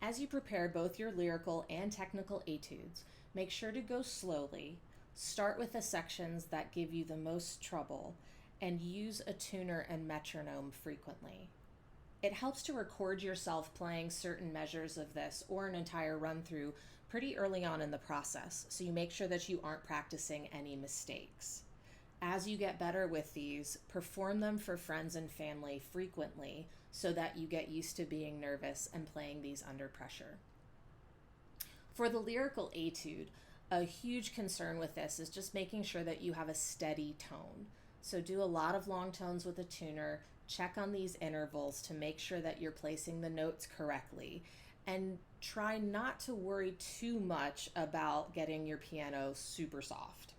As you prepare both your lyrical and technical etudes, make sure to go slowly, start with the sections that give you the most trouble, and use a tuner and metronome frequently. It helps to record yourself playing certain measures of this or an entire run through pretty early on in the process, so you make sure that you aren't practicing any mistakes. As you get better with these, perform them for friends and family frequently so that you get used to being nervous and playing these under pressure. For the lyrical etude, a huge concern with this is just making sure that you have a steady tone. So do a lot of long tones with a tuner, check on these intervals to make sure that you're placing the notes correctly, and try not to worry too much about getting your piano super soft.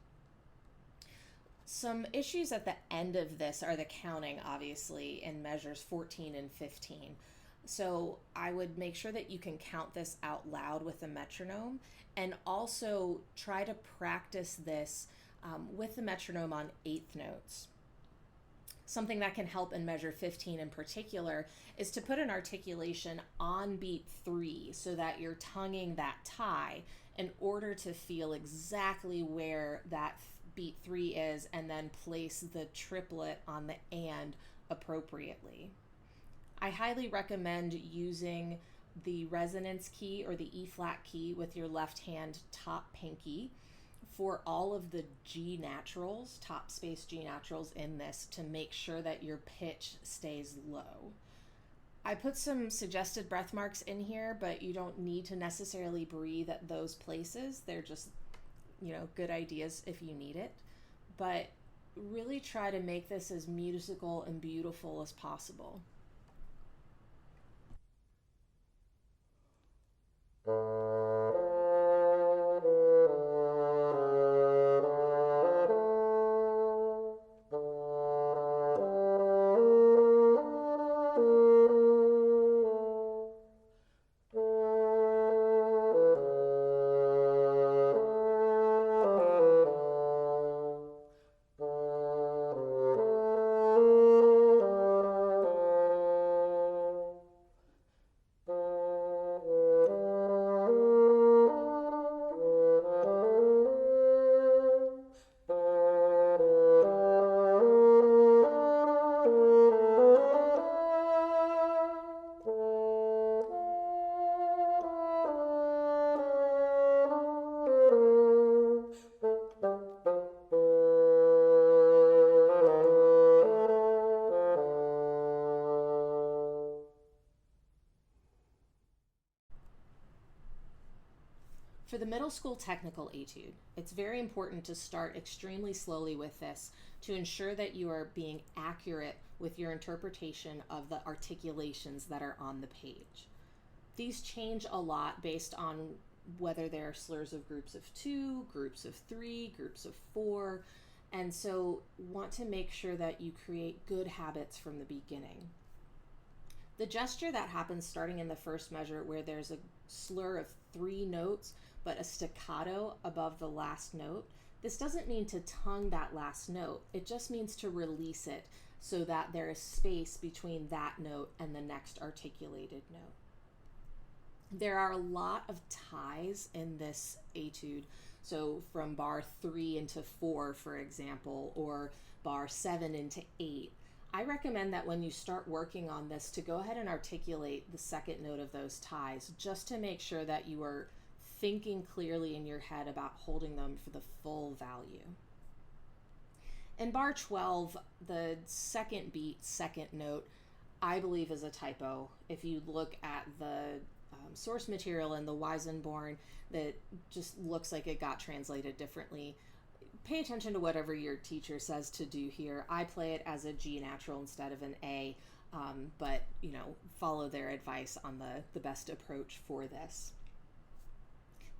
Some issues at the end of this are the counting, obviously, in measures 14 and 15. So I would make sure that you can count this out loud with a metronome, and also try to practice this with the metronome on eighth notes. Something that can help in measure 15 in particular is to put an articulation on beat 3 so that you're tonguing that tie in order to feel exactly where that beat 3 is, and then place the triplet on the and appropriately. I highly recommend using the resonance key or the E flat key with your left hand top pinky for all of the G naturals, top space G naturals in this, to make sure that your pitch stays low. I put some suggested breath marks in here, but you don't need to necessarily breathe at those places. They're just, good ideas if you need it. But really try to make this as musical and beautiful as possible. For the middle school technical etude, it's very important to start extremely slowly with this to ensure that you are being accurate with your interpretation of the articulations that are on the page. These change a lot based on whether they're slurs of groups of 2, groups of 3, groups of 4, and so want to make sure that you create good habits from the beginning. The gesture that happens starting in the first measure, where there's a slur of 3 notes but a staccato above the last note, this doesn't mean to tongue that last note. It just means to release it so that there is space between that note and the next articulated note. There are a lot of ties in this etude, so from bar 3 into 4, for example, or bar 7 into 8. I recommend that when you start working on this to go ahead and articulate the second note of those ties, just to make sure that you are thinking clearly in your head about holding them for the full value. In bar 12, the second beat, second note, I believe is a typo. If you look at the source material in the Weisenborn, that just looks like it got translated differently. Pay attention to whatever your teacher says to do here. I play it as a G natural instead of an A, but follow their advice on the best approach for this.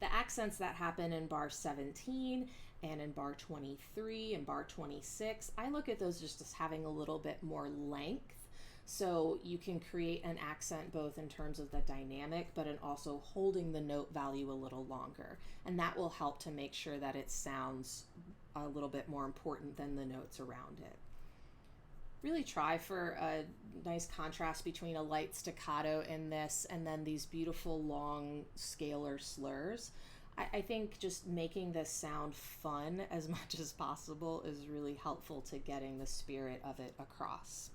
The accents that happen in bar 17 and in bar 23 and bar 26, I look at those just as having a little bit more length. So you can create an accent both in terms of the dynamic, but in also holding the note value a little longer. And that will help to make sure that it sounds a little bit more important than the notes around it. really try for a nice contrast between a light staccato in this and then these beautiful long scalar slurs. I think just making this sound fun as much as possible is really helpful to getting the spirit of it across.